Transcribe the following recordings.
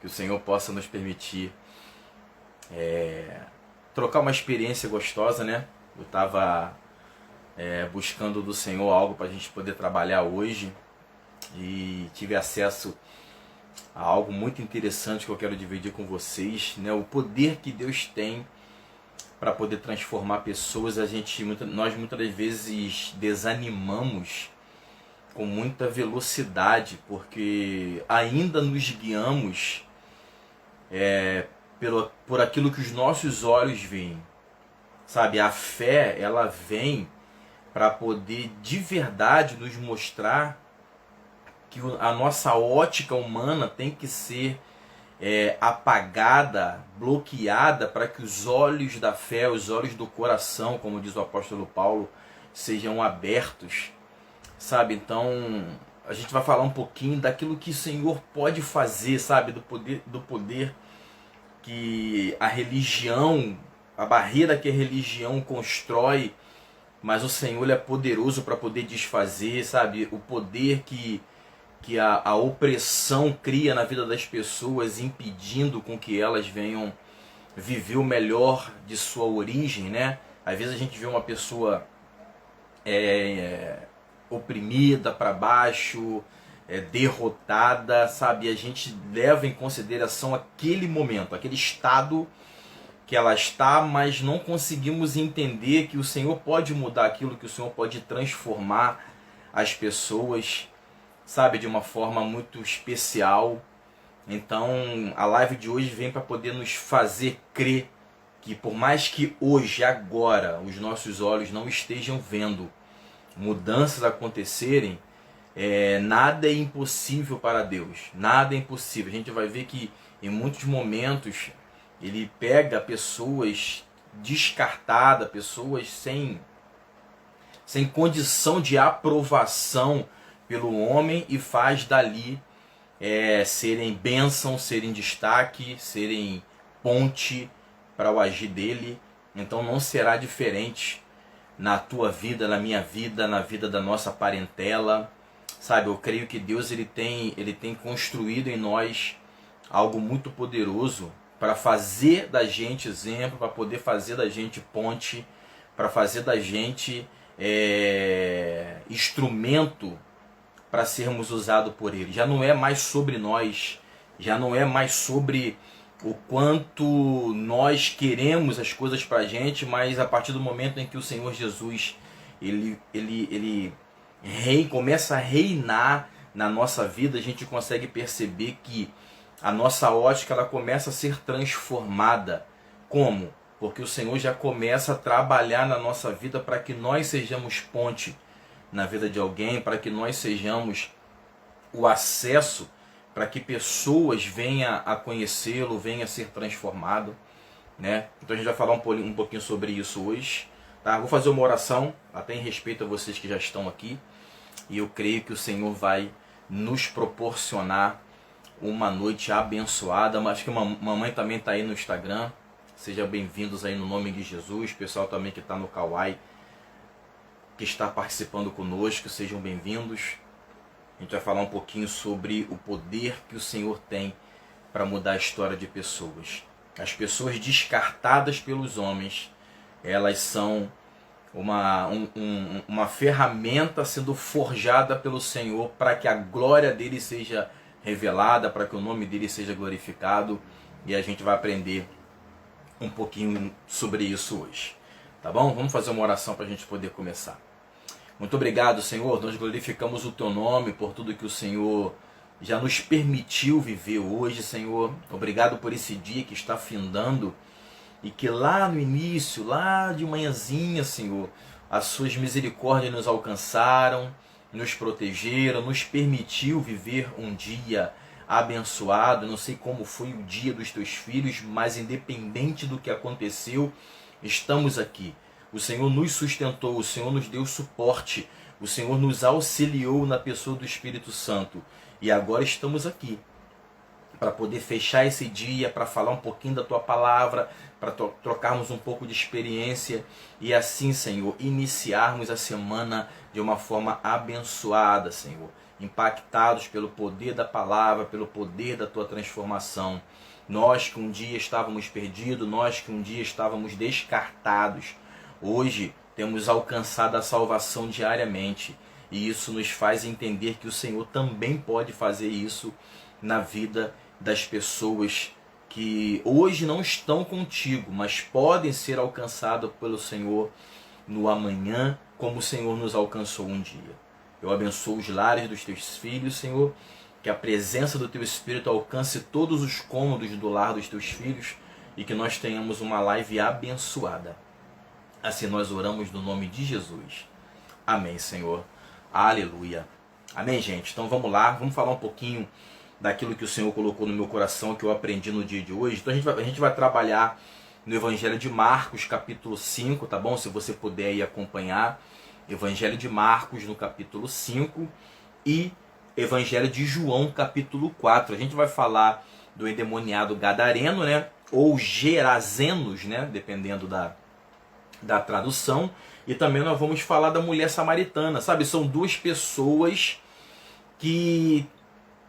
Que o Senhor possa nos permitir trocar uma experiência gostosa, né? Eu estava buscando do Senhor algo para a gente poder trabalhar hoje e tive acesso a algo muito interessante que eu quero dividir com vocês, né? O poder que Deus tem para poder transformar pessoas. Nós muitas das vezes desanimamos com muita velocidade, porque ainda nos guiamos por aquilo que os nossos olhos veem. Sabe, a fé, ela vem para poder de verdade nos mostrar que a nossa ótica humana tem que ser apagada, bloqueada, para que os olhos da fé, os olhos do coração, como diz o apóstolo Paulo, sejam abertos. Sabe, então a gente vai falar um pouquinho daquilo que o Senhor pode fazer, sabe, do poder que a religião, a barreira que a religião constrói, mas o Senhor é poderoso para poder desfazer, sabe, o poder que a opressão cria na vida das pessoas, impedindo com que elas venham viver o melhor de sua origem, né? Às vezes a gente vê uma pessoa oprimida para baixo, derrotada, sabe? E a gente leva em consideração aquele momento, aquele estado que ela está, mas não conseguimos entender que o Senhor pode mudar aquilo, que o Senhor pode transformar as pessoas, sabe, de uma forma muito especial. Então a live de hoje vem para poder nos fazer crer que, por mais que hoje, agora, os nossos olhos não estejam vendo mudanças acontecerem, nada é impossível para Deus, nada é impossível. A gente vai ver que em muitos momentos Ele pega pessoas descartadas, pessoas sem condição de aprovação pelo homem, e faz dali serem bênção, serem destaque, serem ponte para o agir dele. Então não será diferente na tua vida, na minha vida, na vida da nossa parentela, sabe? Eu creio que Deus ele tem construído em nós algo muito poderoso para fazer da gente exemplo, para poder fazer da gente ponte, para fazer da gente instrumento para sermos usados por Ele. Já não é mais sobre nós, já não é mais sobre o quanto nós queremos as coisas para a gente, mas a partir do momento em que o Senhor Jesus ele começa a reinar na nossa vida, a gente consegue perceber que a nossa ótica ela começa a ser transformada. Como? Porque o Senhor já começa a trabalhar na nossa vida para que nós sejamos ponte na vida de alguém, para que nós sejamos o acesso para que pessoas venham a conhecê-lo, venham a ser transformado, né? Então a gente vai falar um pouquinho sobre isso hoje, tá? Vou fazer uma oração, até em respeito a vocês que já estão aqui, e eu creio que o Senhor vai nos proporcionar uma noite abençoada. Mas acho que uma mamãe também está aí no Instagram, sejam bem-vindos aí no nome de Jesus. Pessoal também que está no Kauai, que está participando conosco, sejam bem-vindos. A gente vai falar um pouquinho sobre o poder que o Senhor tem para mudar a história de pessoas. As pessoas descartadas pelos homens, elas são uma ferramenta sendo forjada pelo Senhor para que a glória dele seja revelada, para que o nome dele seja glorificado. E a gente vai aprender um pouquinho sobre isso hoje. Tá bom? Vamos fazer uma oração para a gente poder começar. Muito obrigado, Senhor. Nós glorificamos o Teu nome por tudo que o Senhor já nos permitiu viver hoje, Senhor. Obrigado por esse dia que está findando e que lá no início, lá de manhãzinha, Senhor, as Suas misericórdias nos alcançaram, nos protegeram, nos permitiu viver um dia abençoado. Não sei como foi o dia dos Teus filhos, mas independente do que aconteceu, estamos aqui. O Senhor nos sustentou, o Senhor nos deu suporte, o Senhor nos auxiliou na pessoa do Espírito Santo. E agora estamos aqui para poder fechar esse dia, para falar um pouquinho da Tua palavra, para trocarmos um pouco de experiência e assim, Senhor, iniciarmos a semana de uma forma abençoada, Senhor. impactados pelo poder da palavra, pelo poder da tua transformação. Nós que um dia estávamos perdidos, nós que um dia estávamos descartados, hoje temos alcançado a salvação diariamente. E isso nos faz entender que o Senhor também pode fazer isso na vida das pessoas que hoje não estão contigo, mas podem ser alcançadas pelo Senhor no amanhã, como o Senhor nos alcançou um dia. Eu abençoo os lares dos teus filhos, Senhor, que a presença do teu Espírito alcance todos os cômodos do lar dos teus filhos e que nós tenhamos uma live abençoada. Assim nós oramos no nome de Jesus. Amém, Senhor. Aleluia. Amém, gente? Então vamos lá, vamos falar um pouquinho daquilo que o Senhor colocou no meu coração, que eu aprendi no dia de hoje. Então a gente vai trabalhar no Evangelho de Marcos, capítulo 5, tá bom? Se você puder ir acompanhar. Evangelho de Marcos, no capítulo 5, e Evangelho de João, capítulo 4. A gente vai falar do endemoniado gadareno, né? Ou gerazenos, né? Dependendo da tradução. E também nós vamos falar da mulher samaritana, sabe? São duas pessoas que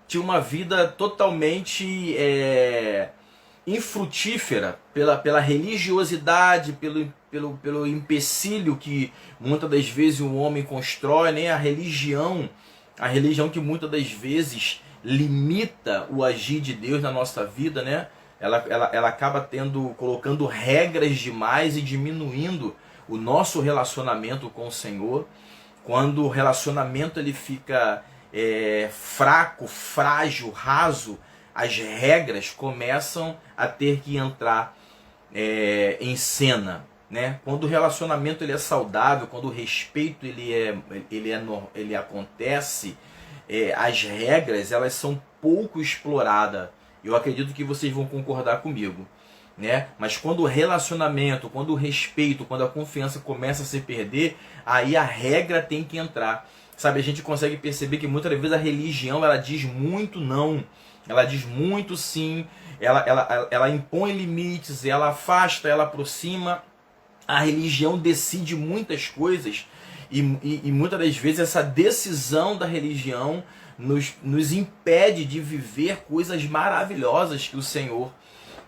tinham uma vida totalmente infrutífera pela religiosidade, pelo empecilho que muitas das vezes o homem constrói, né? A religião que muitas das vezes limita o agir de Deus na nossa vida, né? Ela acaba colocando regras demais e diminuindo o nosso relacionamento com o Senhor. Quando o relacionamento ele fica fraco, frágil, raso, as regras começam a ter que entrar em cena, né? Quando o relacionamento ele é saudável, quando o respeito ele acontece, as regras elas são pouco exploradas. Eu acredito que vocês vão concordar comigo, né? Mas quando o relacionamento, quando o respeito, quando a confiança começa a se perder, aí a regra tem que entrar. Sabe, a gente consegue perceber que muitas vezes a religião ela diz muito não, ela diz muito sim, ela impõe limites, ela afasta, ela aproxima. A religião decide muitas coisas e muitas das vezes essa decisão da religião nos impede de viver coisas maravilhosas que o Senhor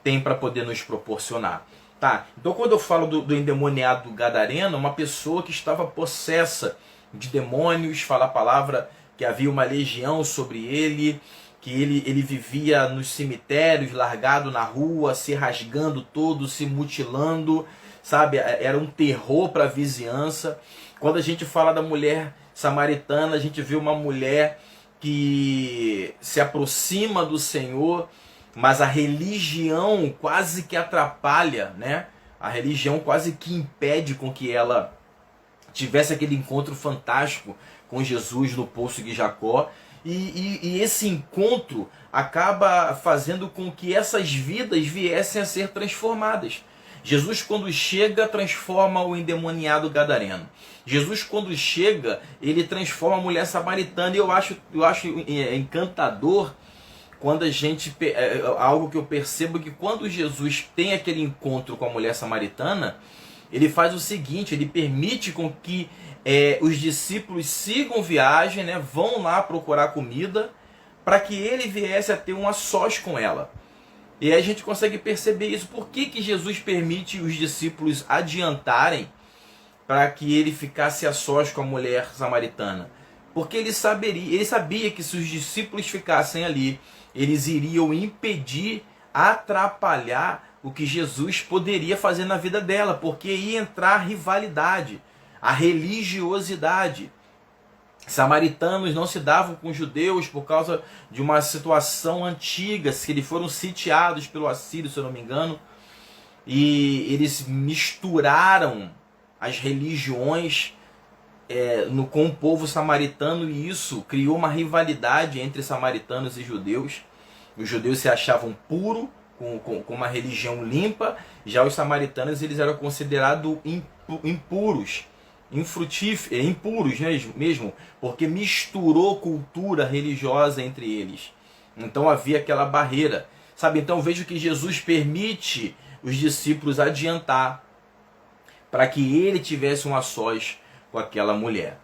tem para poder nos proporcionar. Tá? Então quando eu falo do endemoniado gadareno, uma pessoa que estava possessa de demônios, fala a palavra que havia uma legião sobre ele, que ele vivia nos cemitérios, largado na rua, se rasgando todo, se mutilando, sabe? Era um terror para a vizinhança. Quando a gente fala da mulher samaritana, a gente vê uma mulher que se aproxima do Senhor, mas a religião quase que atrapalha, né? A religião quase que impede com que ela tivesse aquele encontro fantástico com Jesus no Poço de Jacó. E esse encontro acaba fazendo com que essas vidas viessem a ser transformadas. Jesus, quando chega, transforma o endemoniado gadareno. Jesus, quando chega, ele transforma a mulher samaritana. E eu acho encantador quando a gente... algo que eu percebo que quando Jesus tem aquele encontro com a mulher samaritana, ele faz o seguinte, ele permite com que os discípulos sigam viagem, né, vão lá procurar comida, para que ele viesse a ter um a sós com ela. E aí a gente consegue perceber isso. Por que Jesus permite os discípulos adiantarem para que ele ficasse a sós com a mulher samaritana? Porque ele sabia que se os discípulos ficassem ali, eles iriam impedir, atrapalhar o que Jesus poderia fazer na vida dela, porque ia entrar a rivalidade, a religiosidade. Samaritanos não se davam com judeus por causa de uma situação antiga, que eles foram sitiados pelo Assírio, se eu não me engano, e eles misturaram as religiões com o povo samaritano, e isso criou uma rivalidade entre samaritanos e judeus. Os judeus se achavam puros, com uma religião limpa, já os samaritanos eles eram considerados impuros, impuros mesmo, porque misturou cultura religiosa entre eles. Então havia aquela barreira, sabe? Então vejo que Jesus permite os discípulos adiantar para que ele tivesse um a sós com aquela mulher.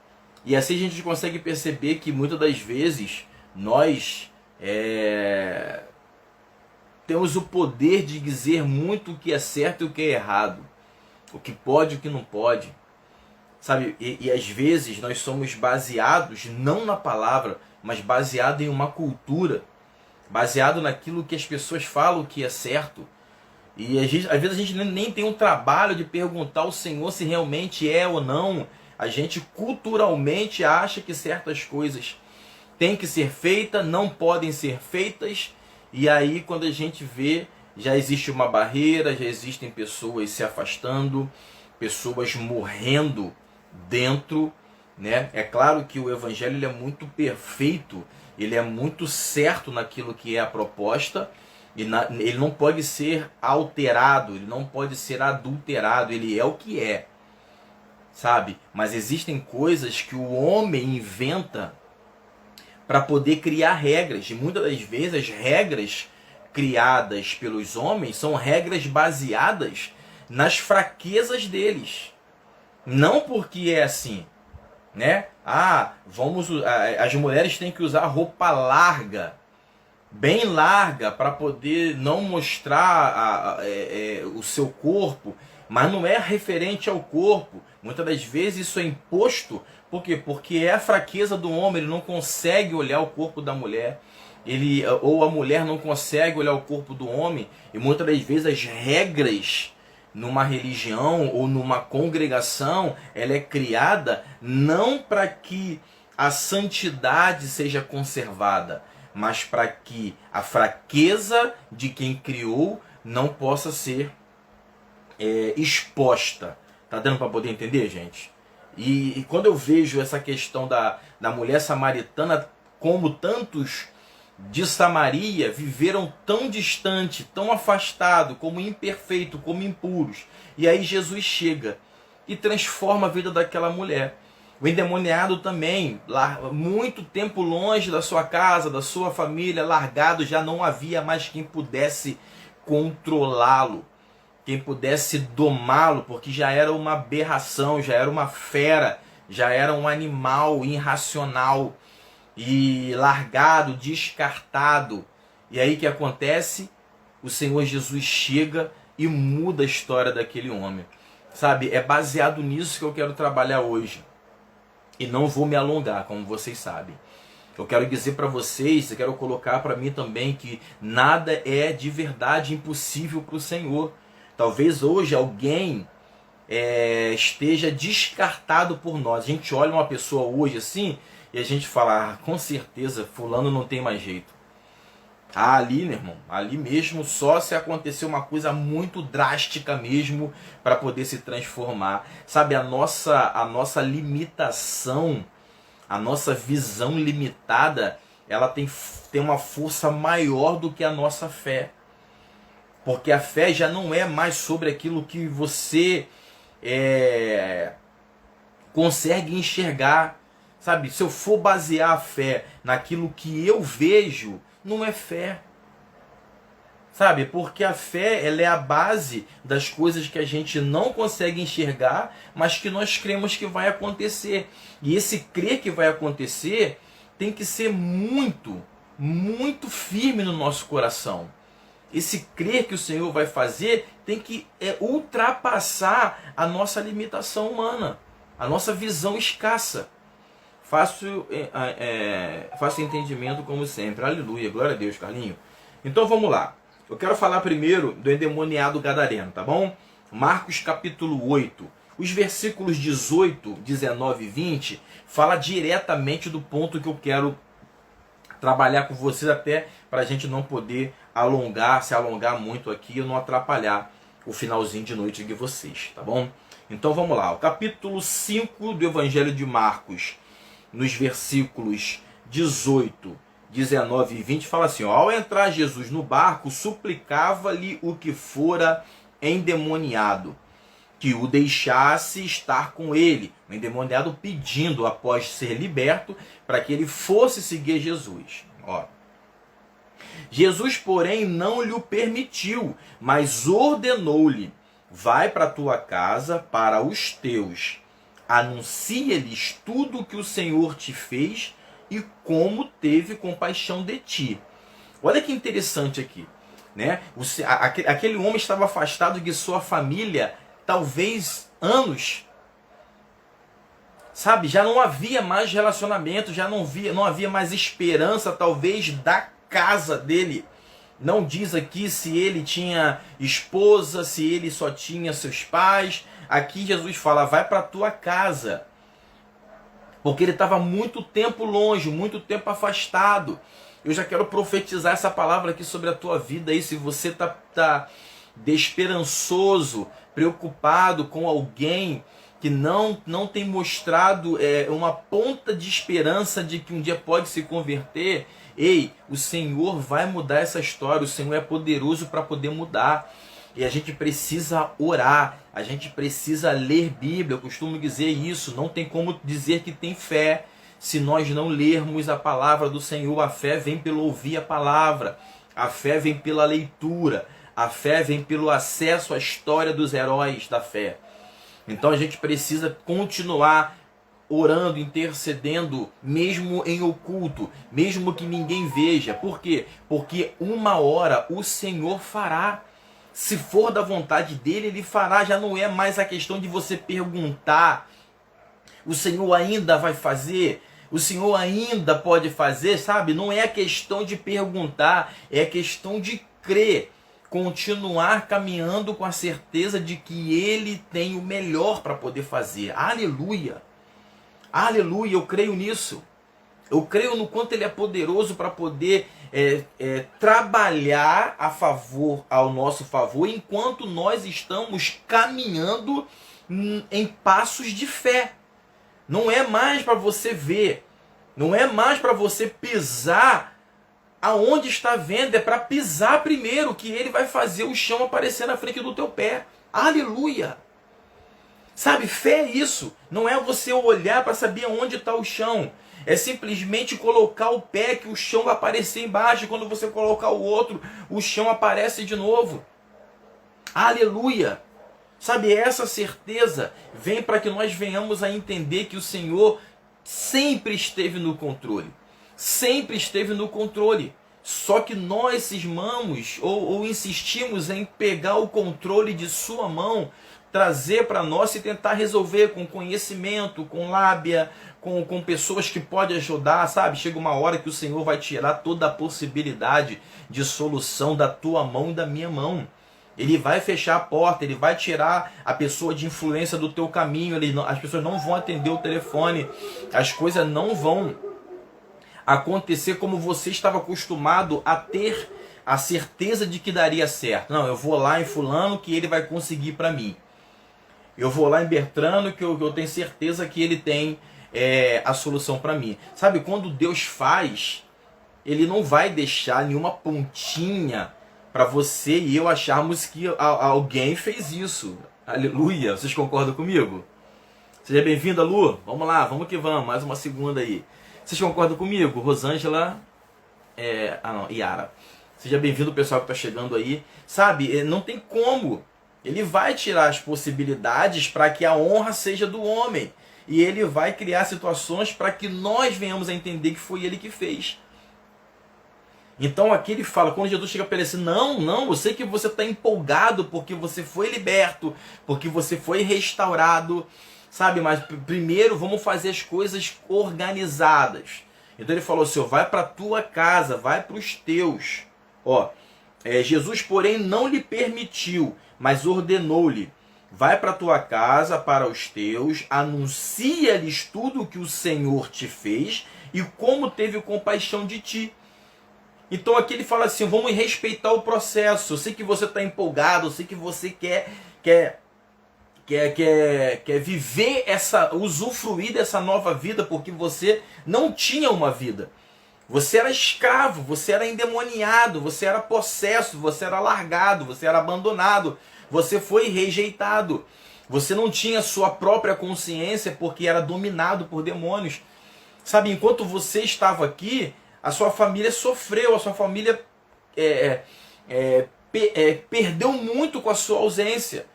E assim a gente consegue perceber que muitas das vezes nós temos o poder de dizer muito o que é certo e o que é errado, o que pode e o que não pode, sabe? E às vezes nós somos baseados não na palavra, mas baseado em uma cultura, baseado naquilo que as pessoas falam que é certo. E às vezes a gente nem tem um trabalho de perguntar ao Senhor se realmente é ou não. A gente culturalmente acha que certas coisas têm que ser feitas, não podem ser feitas. E aí quando a gente vê, já existe uma barreira, já existem pessoas se afastando, pessoas morrendo dentro, né? É claro que o Evangelho ele é muito perfeito, ele é muito certo naquilo que é a proposta, e ele não pode ser alterado, ele não pode ser adulterado, ele é o que é, sabe? Mas existem coisas que o homem inventa para poder criar regras, e muitas das vezes as regras criadas pelos homens são regras baseadas nas fraquezas deles, não porque é assim, né? As mulheres têm que usar roupa larga, bem larga, para poder não mostrar o seu corpo, mas não é referente ao corpo. Muitas das vezes isso é imposto, por quê? Porque é a fraqueza do homem, ele não consegue olhar o corpo da mulher, ou a mulher não consegue olhar o corpo do homem, e muitas das vezes as regras numa religião ou numa congregação, ela é criada não para que a santidade seja conservada, mas para que a fraqueza de quem criou não possa ser exposta. Tá dando para poder entender, gente? E quando eu vejo essa questão da mulher samaritana, como tantos de Samaria viveram tão distante, tão afastado, como imperfeito, como impuros. E aí Jesus chega e transforma a vida daquela mulher. O endemoniado também, muito tempo longe da sua casa, da sua família, largado, já não havia mais quem pudesse controlá-lo, quem pudesse domá-lo, porque já era uma aberração, já era uma fera, já era um animal irracional e largado, descartado. E aí o que acontece? O Senhor Jesus chega e muda a história daquele homem. Sabe, é baseado nisso que eu quero trabalhar hoje. E não vou me alongar, como vocês sabem. Eu quero dizer para vocês, eu quero colocar para mim também que nada é de verdade impossível para o Senhor. Talvez hoje alguém esteja descartado por nós. A gente olha uma pessoa hoje assim e a gente fala, com certeza fulano não tem mais jeito. Ali, meu irmão, ali mesmo só se acontecer uma coisa muito drástica mesmo para poder se transformar. Sabe, a nossa limitação, a nossa visão limitada, ela tem uma força maior do que a nossa fé. Porque a fé já não é mais sobre aquilo que você consegue enxergar. Sabe, se eu for basear a fé naquilo que eu vejo, não é fé. Sabe, porque a fé ela é a base das coisas que a gente não consegue enxergar, mas que nós cremos que vai acontecer. E esse crer que vai acontecer tem que ser muito, muito firme no nosso coração. Esse crer que o Senhor vai fazer tem que ultrapassar a nossa limitação humana, a nossa visão escassa. Faço entendimento como sempre. Aleluia, glória a Deus, Carlinho. Então vamos lá. Eu quero falar primeiro do endemoniado gadareno, tá bom? Marcos capítulo 8. Os versículos 18, 19 e 20 fala diretamente do ponto que eu quero trabalhar com vocês, até para a gente não poder se alongar muito aqui e não atrapalhar o finalzinho de noite de vocês, tá bom? Então vamos lá. O capítulo 5 do Evangelho de Marcos, nos versículos 18, 19 e 20, fala assim, ó, ao entrar Jesus no barco, suplicava-lhe o que fora endemoniado, que o deixasse estar com ele. O endemoniado pedindo, após ser liberto, para que ele fosse seguir Jesus. Ó. Jesus, porém, não lhe o permitiu, mas ordenou-lhe, vai para a tua casa, para os teus. Anuncia-lhes tudo o que o Senhor te fez e como teve compaixão de ti. Olha que interessante aqui, né? Aquele homem estava afastado de sua família, talvez anos. Sabe, já não havia mais relacionamento, já não havia mais esperança, talvez, da casa dele. Não diz aqui se ele tinha esposa, se ele só tinha seus pais. Aqui Jesus fala, vai para a tua casa. Porque ele estava muito tempo longe, muito tempo afastado. Eu já quero profetizar essa palavra aqui sobre a tua vida aí. Se você está desesperançoso, preocupado com alguém que não tem mostrado uma ponta de esperança de que um dia pode se converter, ei, o Senhor vai mudar essa história, o Senhor é poderoso para poder mudar. E a gente precisa orar, a gente precisa ler Bíblia, eu costumo dizer isso, não tem como dizer que tem fé se nós não lermos a palavra do Senhor. A fé vem pelo ouvir a palavra, a fé vem pela leitura, a fé vem pelo acesso à história dos heróis da fé. Então a gente precisa continuar orando, intercedendo, mesmo em oculto, mesmo que ninguém veja. Por quê? Porque uma hora o Senhor fará. Se for da vontade dele, ele fará. Já não é mais a questão de você perguntar. O Senhor ainda vai fazer? O Senhor ainda pode fazer? Sabe? Não é a questão de perguntar, é a questão de crer. Continuar caminhando com a certeza de que Ele tem o melhor para poder fazer. Aleluia! Aleluia! Eu creio nisso. Eu creio no quanto Ele é poderoso para poder trabalhar ao nosso favor, enquanto nós estamos caminhando em passos de fé. Não é mais para você ver, não é mais para você pisar aonde está vendo, é para pisar primeiro, que ele vai fazer o chão aparecer na frente do teu pé. Aleluia! Sabe, fé é isso. Não é você olhar para saber onde está o chão. É simplesmente colocar o pé que o chão vai aparecer embaixo. E quando você colocar o outro, o chão aparece de novo. Aleluia! Sabe, essa certeza vem para que nós venhamos a entender que o Senhor sempre esteve no controle. Sempre esteve no controle. Só que nós cismamos ou insistimos em pegar o controle de sua mão, trazer para nós e tentar resolver com conhecimento, com lábia, com pessoas que podem ajudar, sabe? Chega uma hora que o Senhor vai tirar toda a possibilidade de solução da tua mão e da minha mão. Ele vai fechar a porta, ele vai tirar a pessoa de influência do teu caminho, as pessoas não vão atender o telefone, as coisas não vão acontecer como você estava acostumado a ter a certeza de que daria certo. Não, eu vou lá em fulano que ele vai conseguir para mim. Eu vou lá em Bertrano que eu tenho certeza que ele tem a solução para mim. Sabe, quando Deus faz, ele não vai deixar nenhuma pontinha para você e eu acharmos que alguém fez isso. Aleluia! Vocês concordam comigo? Seja bem-vinda, Lu. Vamos lá, vamos que vamos. Mais uma segunda aí. Vocês concordam comigo? Rosângela, Yara. Seja bem-vindo, pessoal que está chegando aí. Sabe, não tem como. Ele vai tirar as possibilidades para que a honra seja do homem. E ele vai criar situações para que nós venhamos a entender que foi ele que fez. Então aqui ele fala, quando Jesus chega para ele assim, não, eu sei que você está empolgado porque você foi liberto, porque você foi restaurado, sabe? Mas primeiro vamos fazer as coisas organizadas. Então ele falou assim, vai para a tua casa, vai para os teus. Jesus, porém, não lhe permitiu, mas ordenou-lhe, vai para a tua casa, para os teus, anuncia-lhes tudo o que o Senhor te fez e como teve compaixão de ti. Então aqui ele fala assim, vamos respeitar o processo. Eu sei que você está empolgado, eu sei que você quer viver usufruir dessa nova vida, porque você não tinha uma vida. Você era escravo, você era endemoniado, você era possesso, você era largado, você era abandonado, você foi rejeitado. Você não tinha sua própria consciência porque era dominado por demônios. Sabe, enquanto você estava aqui, a sua família sofreu, a sua família perdeu muito com a sua ausência.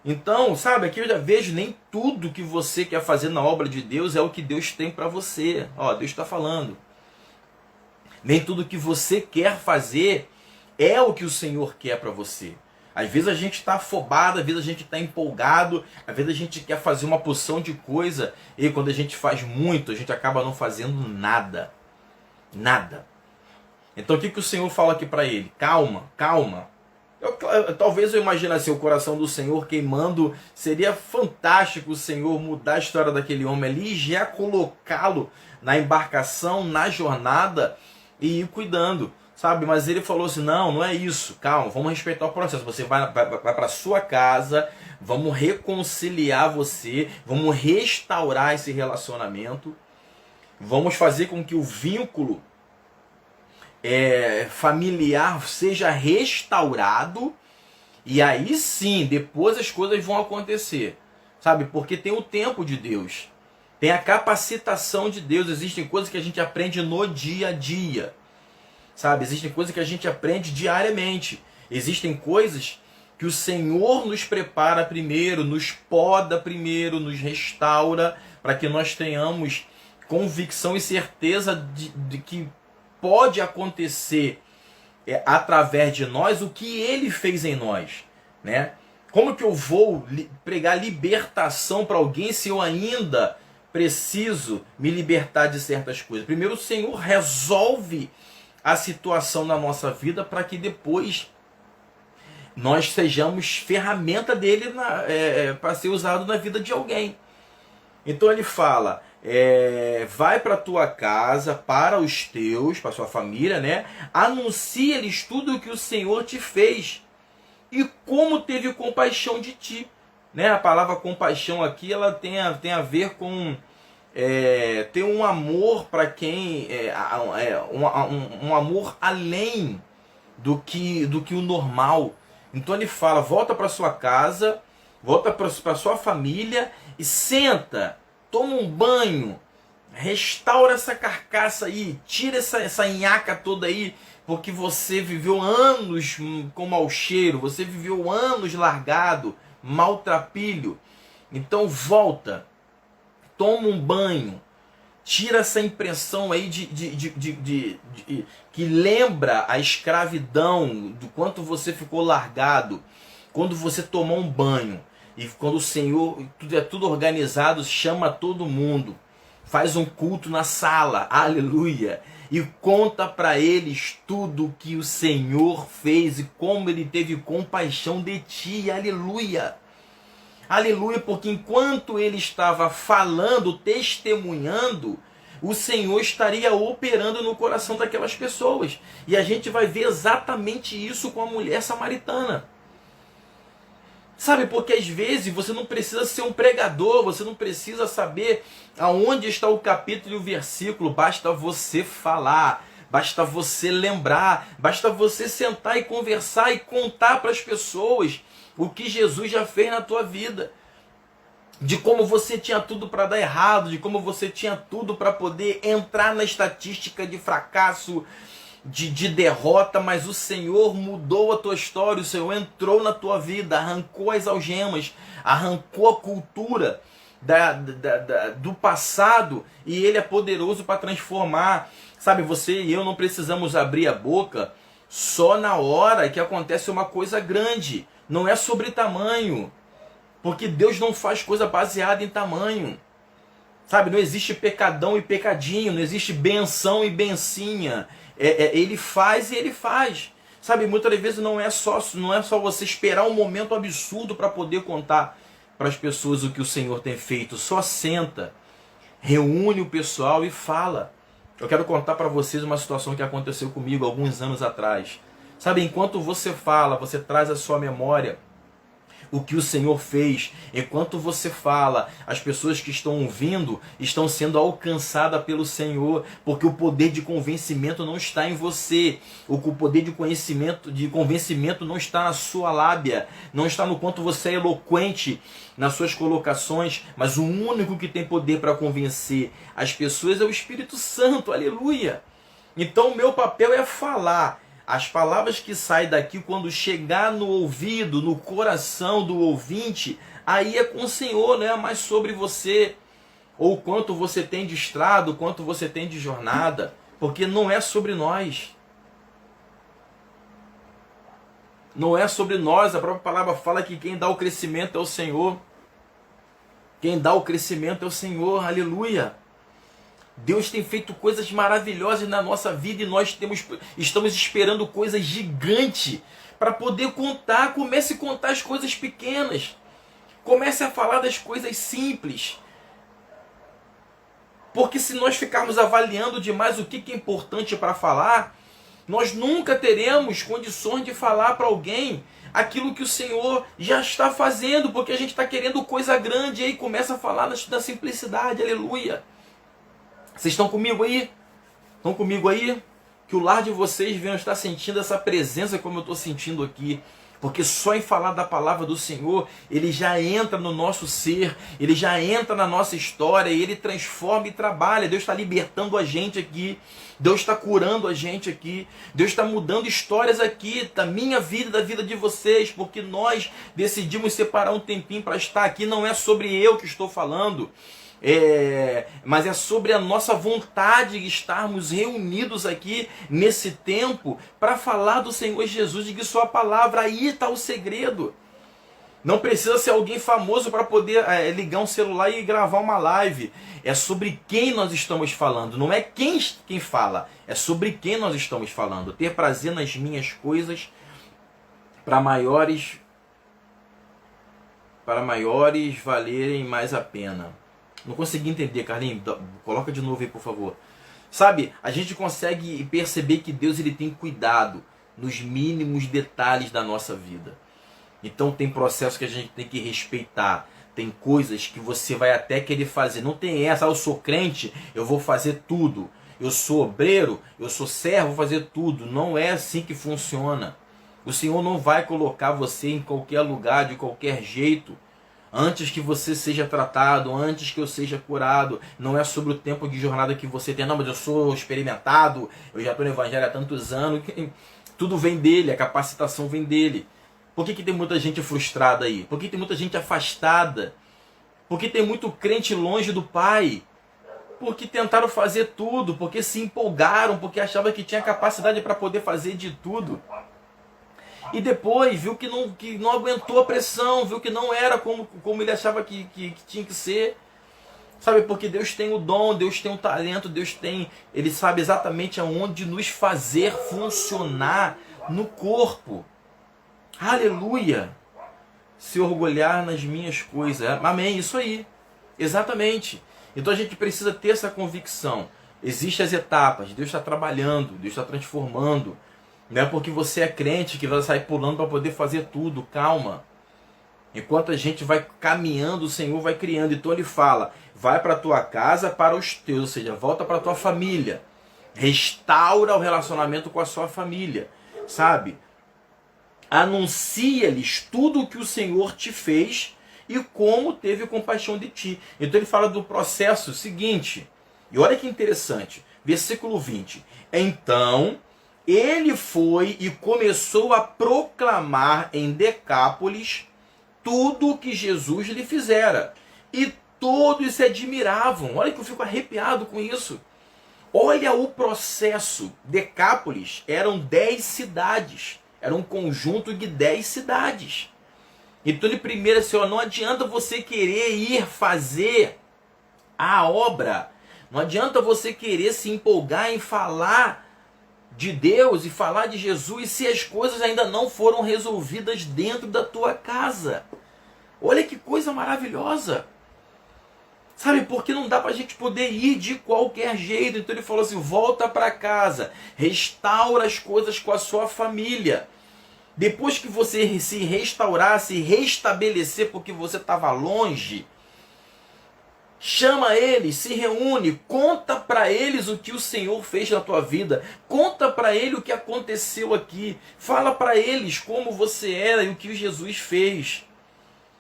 Então, sabe, aqui eu já vejo, nem tudo que você quer fazer na obra de Deus é o que Deus tem para você. Ó, Deus está falando. Nem tudo que você quer fazer é o que o Senhor quer para você. Às vezes a gente está afobado, às vezes a gente está empolgado, às vezes a gente quer fazer uma porção de coisa e quando a gente faz muito, a gente acaba não fazendo nada. Nada. Então o que o Senhor fala aqui para ele? Calma, calma. Talvez eu imagine assim, o coração do Senhor queimando. Seria fantástico o Senhor mudar a história daquele homem ali e já colocá-lo na embarcação, na jornada e ir cuidando. Sabe, mas ele falou assim, não é isso, calma, vamos respeitar o processo, você vai para sua casa, vamos reconciliar você, vamos restaurar esse relacionamento, vamos fazer com que o vínculo familiar seja restaurado, e aí sim, depois as coisas vão acontecer, sabe, porque tem o tempo de Deus, tem a capacitação de Deus, existem coisas que a gente aprende no dia a dia. Sabe, existem coisas que a gente aprende diariamente. Existem coisas que o Senhor nos prepara primeiro, nos poda primeiro, nos restaura, para que nós tenhamos convicção e certeza de que pode acontecer através de nós o que Ele fez em nós, né? Como que eu vou pregar libertação para alguém se eu ainda preciso me libertar de certas coisas? Primeiro o Senhor resolve a situação na nossa vida para que depois nós sejamos ferramenta dele para ser usado na vida de alguém. Então ele fala, vai para a tua casa, para os teus, para a sua família, né? Anuncia-lhes tudo o que o Senhor te fez e como teve compaixão de ti. Né? A palavra compaixão aqui ela tem a ver com ter um amor para quem um amor além do que o normal. Então ele fala, volta para sua casa, volta para sua família e senta, toma um banho, restaura essa carcaça aí, tira essa nhaca toda aí, porque você viveu anos com mau cheiro, você viveu anos largado, maltrapilho. Então volta, toma um banho, tira essa impressão aí que lembra a escravidão, do quanto você ficou largado, quando você tomou um banho, e quando o Senhor, tudo organizado, chama todo mundo, faz um culto na sala, aleluia, e conta para eles tudo que o Senhor fez e como Ele teve compaixão de ti, aleluia. Aleluia, porque enquanto ele estava falando, testemunhando, o Senhor estaria operando no coração daquelas pessoas. E a gente vai ver exatamente isso com a mulher samaritana. Sabe, porque às vezes você não precisa ser um pregador, você não precisa saber aonde está o capítulo e o versículo, basta você falar, basta você lembrar, basta você sentar e conversar e contar para as pessoas o que Jesus já fez na tua vida, de como você tinha tudo para dar errado, de como você tinha tudo para poder entrar na estatística de fracasso, de derrota, mas o Senhor mudou a tua história, o Senhor entrou na tua vida, arrancou as algemas, arrancou a cultura do passado, e Ele é poderoso para transformar. Sabe, você e eu não precisamos abrir a boca só na hora que acontece uma coisa grande. Não é sobre tamanho, porque Deus não faz coisa baseada em tamanho. Sabe, não existe pecadão e pecadinho, não existe benção e bencinha. Ele faz e Ele faz. Sabe, muitas vezes não é só você esperar um momento absurdo para poder contar para as pessoas o que o Senhor tem feito. Só senta, reúne o pessoal e fala. Eu quero contar para vocês uma situação que aconteceu comigo alguns anos atrás. Sabe, enquanto você fala, você traz à sua memória o que o Senhor fez. Enquanto você fala, as pessoas que estão ouvindo estão sendo alcançadas pelo Senhor, porque o poder de convencimento não está em você. O poder de convencimento não está na sua lábia, não está no quanto você é eloquente nas suas colocações, mas o único que tem poder para convencer as pessoas é o Espírito Santo, aleluia. Então o meu papel é falar. as palavras que saem daqui, quando chegar no ouvido, no coração do ouvinte, aí é com o Senhor, não é mais sobre você, ou quanto você tem de estrado, quanto você tem de jornada, porque não é sobre nós. Não é sobre nós, a própria palavra fala que quem dá o crescimento é o Senhor. Quem dá o crescimento é o Senhor, aleluia. Deus tem feito coisas maravilhosas na nossa vida e nós estamos esperando coisas gigantes para poder contar. Comece a contar as coisas pequenas. Comece a falar das coisas simples. Porque se nós ficarmos avaliando demais o que é importante para falar, nós nunca teremos condições de falar para alguém aquilo que o Senhor já está fazendo, porque a gente está querendo coisa grande e aí começa a falar da simplicidade, aleluia. Vocês estão comigo aí? Estão comigo aí? Que o lar de vocês venham estar sentindo essa presença como eu estou sentindo aqui. Porque só em falar da palavra do Senhor, ele já entra no nosso ser, ele já entra na nossa história, e ele transforma e trabalha. Deus está libertando a gente aqui, Deus está curando a gente aqui, Deus está mudando histórias aqui, da minha vida e da vida de vocês, porque nós decidimos separar um tempinho para estar aqui. Não é sobre eu que estou falando, mas é sobre a nossa vontade de estarmos reunidos aqui nesse tempo para falar do Senhor Jesus, de que sua palavra, aí está o segredo. Não precisa ser alguém famoso para poder ligar um celular e gravar uma live. É sobre quem nós estamos falando, não é quem fala, é sobre quem nós estamos falando. Ter prazer nas minhas coisas para maiores valerem mais a pena. Não consegui entender, Carlinhos. Coloca de novo aí, por favor. Sabe, a gente consegue perceber que Deus ele tem cuidado nos mínimos detalhes da nossa vida. Então tem processos que a gente tem que respeitar. Tem coisas que você vai até querer fazer. Não tem essa, eu sou crente, eu vou fazer tudo. Eu sou obreiro, eu sou servo, vou fazer tudo. Não é assim que funciona. O Senhor não vai colocar você em qualquer lugar, de qualquer jeito. Antes que você seja tratado, antes que eu seja curado. Não é sobre o tempo de jornada que você tem. Não, mas eu sou experimentado, eu já estou no evangelho há tantos anos. Tudo vem dele, a capacitação vem dele. Por que tem muita gente frustrada aí? Por que tem muita gente afastada? Por que tem muito crente longe do Pai? Porque tentaram fazer tudo, porque se empolgaram, porque achavam que tinha capacidade para poder fazer de tudo. E depois viu que não aguentou a pressão, viu que não era como ele achava que tinha que ser. Sabe, porque Deus tem o dom, Deus tem o talento, Ele sabe exatamente aonde nos fazer funcionar no corpo. Aleluia! Se orgulhar nas minhas coisas. Amém, isso aí. Exatamente. Então a gente precisa ter essa convicção. Existem as etapas, Deus está trabalhando, Deus está transformando. Não é porque você é crente que vai sair pulando para poder fazer tudo. Calma. Enquanto a gente vai caminhando, o Senhor vai criando. Então ele fala, vai para a tua casa, para os teus. Ou seja, volta para a tua família. Restaura o relacionamento com a sua família. Sabe? Anuncia-lhes tudo o que o Senhor te fez e como teve compaixão de ti. Então ele fala do processo seguinte. E olha que interessante. Versículo 20. Então ele foi e começou a proclamar em Decápolis tudo o que Jesus lhe fizera. E todos se admiravam. Olha que eu fico arrepiado com isso. Olha o processo. Decápolis eram 10 cidades. Era um conjunto de 10 cidades. Então ele primeiro assim, ó, não adianta você querer ir fazer a obra. Não adianta você querer se empolgar em falar de Deus e falar de Jesus se as coisas ainda não foram resolvidas dentro da tua casa. Olha que coisa maravilhosa. Sabe, porque não dá para a gente poder ir de qualquer jeito. Então ele falou assim, volta para casa, restaura as coisas com a sua família. Depois que você se restaurar, se restabelecer porque você estava longe, chama eles, se reúne, conta para eles o que o Senhor fez na tua vida, conta para ele o que aconteceu aqui, fala para eles como você era e o que Jesus fez.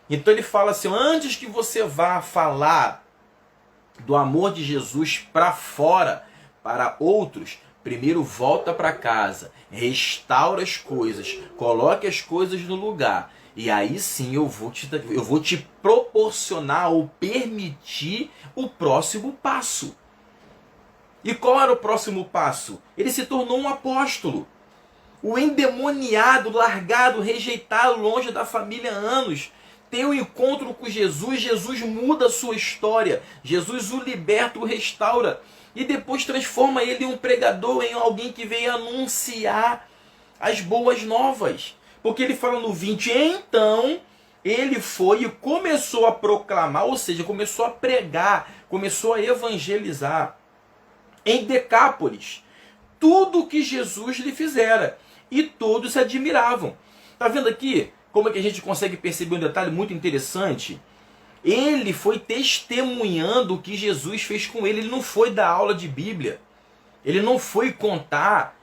Então ele fala assim, antes que você vá falar do amor de Jesus para fora, para outros, primeiro volta para casa, restaura as coisas, coloque as coisas no lugar. E aí sim eu vou te proporcionar ou permitir o próximo passo. E qual era o próximo passo? Ele se tornou um apóstolo. O endemoniado, largado, rejeitado, longe da família há anos, tem um encontro com Jesus, Jesus muda a sua história, Jesus o liberta, o restaura, e depois transforma ele em um pregador, em alguém que veio anunciar as boas novas. Porque ele fala no 20, então ele foi e começou a proclamar, ou seja, começou a pregar, começou a evangelizar em Decápolis tudo o que Jesus lhe fizera. E todos se admiravam. Está vendo aqui como é que a gente consegue perceber um detalhe muito interessante? Ele foi testemunhando o que Jesus fez com ele. Ele não foi dar aula de Bíblia. Ele não foi contar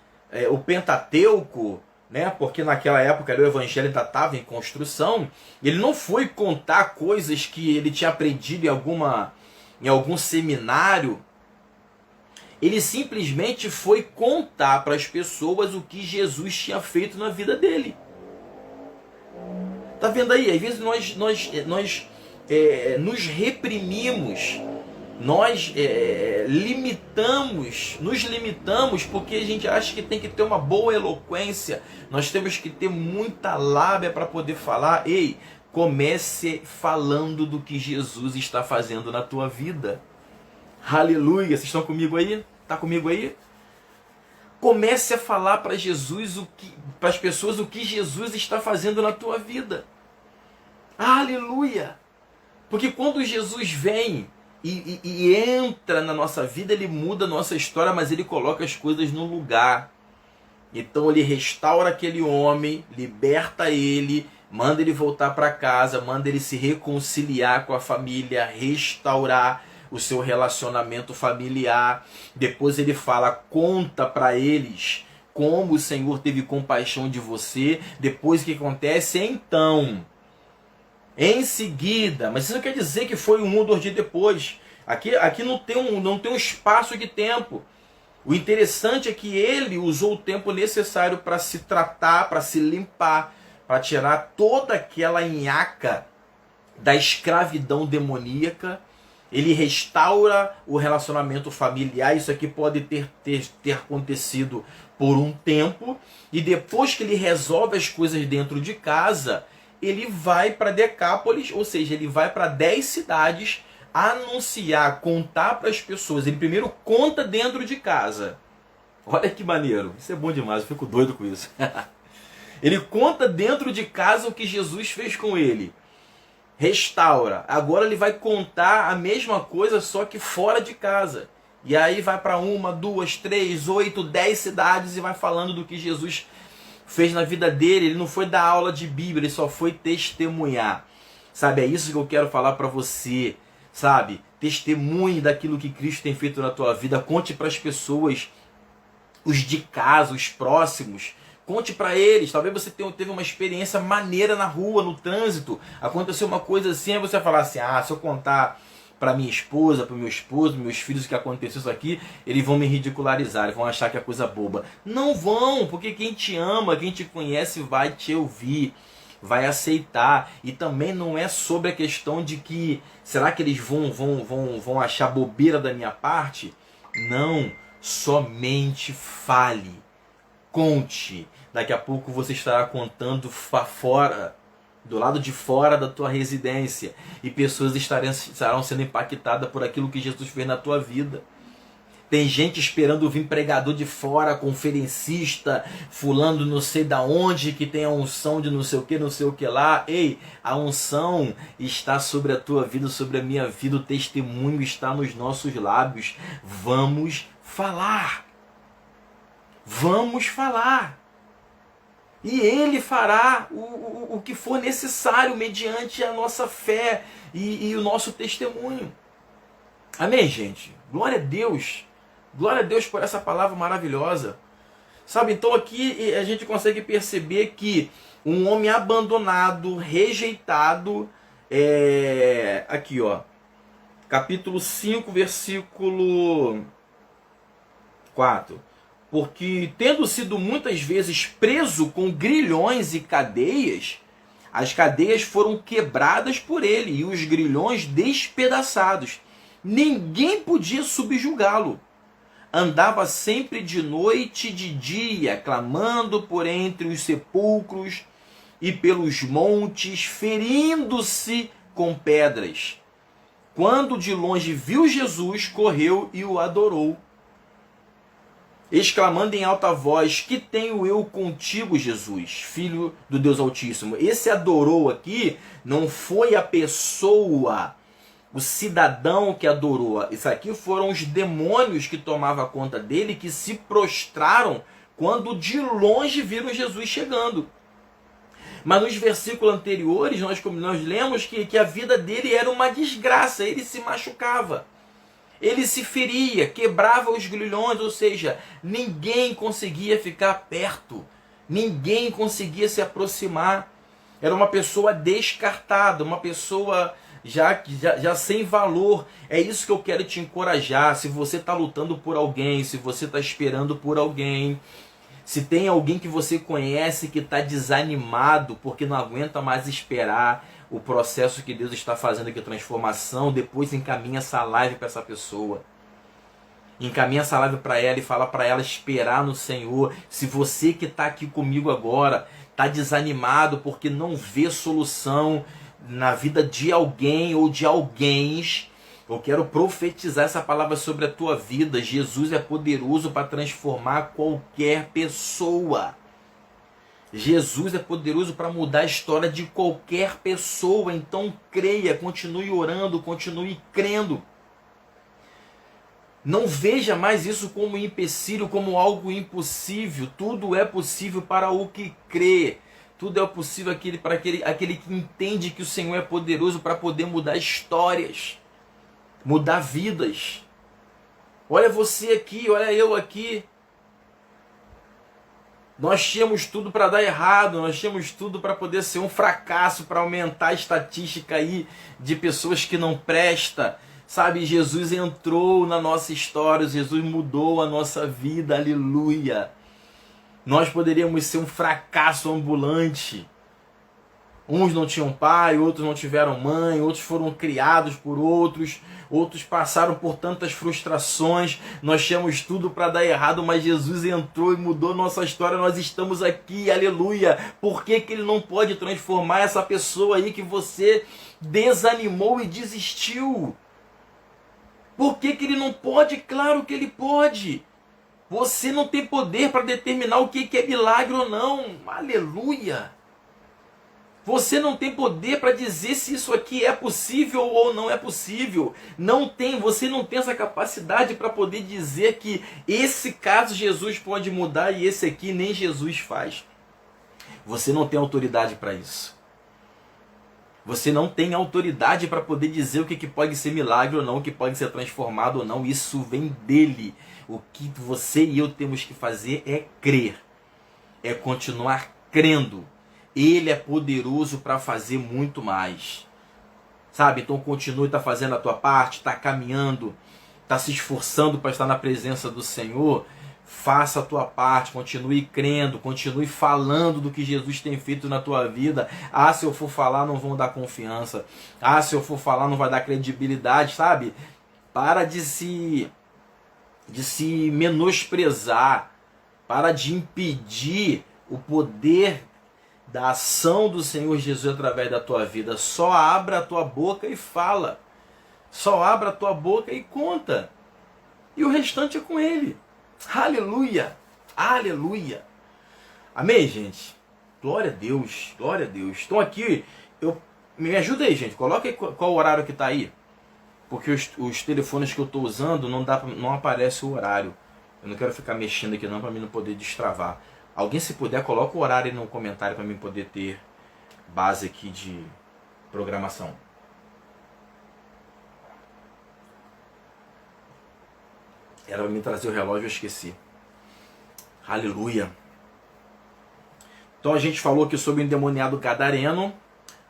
o Pentateuco, né? Porque naquela época o evangelho ainda estava em construção. Ele não foi contar coisas que ele tinha aprendido em algum seminário. Ele simplesmente foi contar para as pessoas o que Jesus tinha feito na vida dele. Tá vendo aí? Às vezes nós nos reprimimos, nós nos limitamos porque a gente acha que tem que ter uma boa eloquência, nós temos que ter muita lábia para poder falar. Ei, comece falando do que Jesus está fazendo na tua vida. Aleluia, vocês estão comigo aí? Está comigo aí? Comece a falar para as pessoas o que Jesus está fazendo na tua vida. Aleluia! Porque quando Jesus vem e entra na nossa vida, ele muda a nossa história, mas ele coloca as coisas no lugar. Então ele restaura aquele homem, liberta ele, manda ele voltar para casa, manda ele se reconciliar com a família, restaurar o seu relacionamento familiar. Depois ele fala, conta para eles como o Senhor teve compaixão de você. Depois o que acontece? Então, em seguida, mas isso não quer dizer que foi 1 ou 2 dias depois. Aqui não tem um espaço de tempo. O interessante é que ele usou o tempo necessário para se tratar, para se limpar, para tirar toda aquela nhaca da escravidão demoníaca. Ele restaura o relacionamento familiar. Isso aqui pode ter acontecido por um tempo. E depois que ele resolve as coisas dentro de casa, ele vai para Decápolis, ou seja, ele vai para 10 cidades anunciar, contar para as pessoas. Ele primeiro conta dentro de casa. Olha que maneiro. Isso é bom demais, eu fico doido com isso. Ele conta dentro de casa o que Jesus fez com ele. Restaura. Agora ele vai contar a mesma coisa, só que fora de casa. E aí vai para 1, 2, 3, 8, 10 cidades e vai falando do que Jesus fez na vida dele. Ele não foi dar aula de Bíblia, ele só foi testemunhar. Sabe, é isso que eu quero falar para você. Sabe, testemunhe daquilo que Cristo tem feito na tua vida. Conte para as pessoas, os de casa, os próximos. Conte para eles. Talvez você teve uma experiência maneira na rua, no trânsito. Aconteceu uma coisa assim, aí você vai falar assim, se eu contar para minha esposa, para o meu esposo, meus filhos, o que aconteceu isso aqui, eles vão me ridicularizar, eles vão achar que é coisa boba. Não vão, porque quem te ama, quem te conhece vai te ouvir, vai aceitar. E também não é sobre a questão de que, será que eles vão achar bobeira da minha parte? Não, somente fale, conte. Daqui a pouco você estará contando fora, do lado de fora da tua residência, e pessoas estarão sendo impactadas por aquilo que Jesus fez na tua vida. Tem gente esperando vir pregador de fora, conferencista, fulano não sei da onde, que tem a unção de não sei o que lá. Ei, a unção está sobre a tua vida, sobre a minha vida, o testemunho está nos nossos lábios. Vamos falar. Vamos falar. E ele fará o que for necessário mediante a nossa fé e o nosso testemunho. Amém, gente? Glória a Deus. Glória a Deus por essa palavra maravilhosa. Sabe, então aqui a gente consegue perceber que um homem abandonado, rejeitado, aqui ó, capítulo 5, versículo 4. porque tendo sido muitas vezes preso com grilhões e cadeias, as cadeias foram quebradas por ele e os grilhões despedaçados. Ninguém podia subjugá-lo. Andava sempre de noite e de dia, clamando por entre os sepulcros e pelos montes, ferindo-se com pedras. Quando de longe viu Jesus, correu e o adorou, exclamando em alta voz: que tenho eu contigo, Jesus, Filho do Deus Altíssimo? Esse adorou aqui não foi a pessoa, o cidadão que adorou. Isso aqui foram os demônios que tomavam conta dele, que se prostraram quando de longe viram Jesus chegando. Mas nos versículos anteriores, nós lemos que a vida dele era uma desgraça, ele se machucava. Ele se feria, quebrava os grilhões, ou seja, ninguém conseguia ficar perto, ninguém conseguia se aproximar. Era uma pessoa descartada, uma pessoa já sem valor. É isso que eu quero te encorajar. Se você está lutando por alguém, se você está esperando por alguém, se tem alguém que você conhece que está desanimado porque não aguenta mais esperar o processo que Deus está fazendo aqui, transformação, depois encaminha essa live para essa pessoa. Encaminha essa live para ela e fala para ela esperar no Senhor. Se você que está aqui comigo agora está desanimado porque não vê solução na vida de alguém ou de alguéns, eu quero profetizar essa palavra sobre a tua vida. Jesus é poderoso para transformar qualquer pessoa. Jesus é poderoso para mudar a história de qualquer pessoa. Então creia, continue orando, continue crendo. Não veja mais isso como um empecilho, como algo impossível. Tudo é possível para o que crê. Tudo é possível para aquele que entende que o Senhor é poderoso para poder mudar histórias, mudar vidas. Olha você aqui, olha eu aqui. Nós tínhamos tudo para dar errado, nós tínhamos tudo para poder ser um fracasso, para aumentar a estatística aí de pessoas que não prestam. Sabe, Jesus entrou na nossa história, Jesus mudou a nossa vida, aleluia. Nós poderíamos ser um fracasso ambulante. Uns não tinham pai, outros não tiveram mãe, outros foram criados por outros, outros passaram por tantas frustrações. Nós tínhamos tudo para dar errado, mas Jesus entrou e mudou nossa história. Nós estamos aqui, aleluia. Por que Ele não pode transformar essa pessoa aí que você desanimou e desistiu? Por que Ele não pode? Claro que Ele pode. Você não tem poder para determinar o que é milagre ou não. Aleluia. Você não tem poder para dizer se isso aqui é possível ou não é possível. Você não tem essa capacidade para poder dizer que esse caso Jesus pode mudar e esse aqui nem Jesus faz. Você não tem autoridade para isso. Você não tem autoridade para poder dizer o que pode ser milagre ou não, o que pode ser transformado ou não. Isso vem dele. O que você e eu temos que fazer é crer. É continuar crendo. Ele é poderoso para fazer muito mais. Sabe? Então continue, está fazendo a tua parte, está caminhando, está se esforçando para estar na presença do Senhor. Faça a tua parte, continue crendo, continue falando do que Jesus tem feito na tua vida. Ah, se eu for falar não vão dar confiança. Ah, se eu for falar não vai dar credibilidade, sabe? Para de se menosprezar. Para de impedir o poder da ação do Senhor Jesus através da tua vida. Só abra a tua boca e fala. Só abra a tua boca e conta. E o restante é com Ele. Aleluia. Aleluia. Amém, gente? Glória a Deus. Glória a Deus. Estão aqui. Me ajuda aí, gente. Coloca aí qual horário que está aí. Porque os telefones que eu estou usando não aparece o horário. Eu não quero ficar mexendo aqui não para mim não poder destravar. Alguém, se puder, coloca o horário aí no comentário para mim poder ter base aqui de programação. Era para me trazer o relógio, eu esqueci. Aleluia. Então a gente falou aqui sobre o endemoniado gadareno.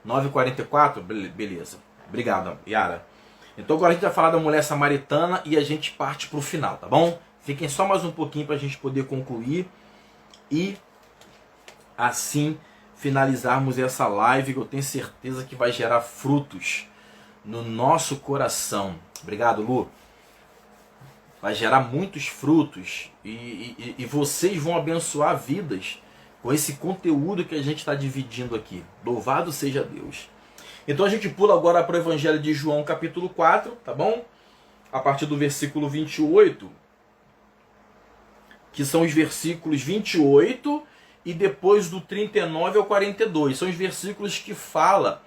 9h44, beleza. Obrigado, Yara. Então agora a gente vai falar da mulher samaritana e a gente parte para o final, tá bom? Fiquem só mais um pouquinho para a gente poder concluir e assim finalizarmos essa live, que eu tenho certeza que vai gerar frutos no nosso coração. Obrigado, Lu. Vai gerar muitos frutos e vocês vão abençoar vidas com esse conteúdo que a gente está dividindo aqui. Louvado seja Deus. Então a gente pula agora para o Evangelho de João, capítulo 4, tá bom? A partir do versículo 28, que são os versículos 28 e depois do 39 ao 42. São os versículos que fala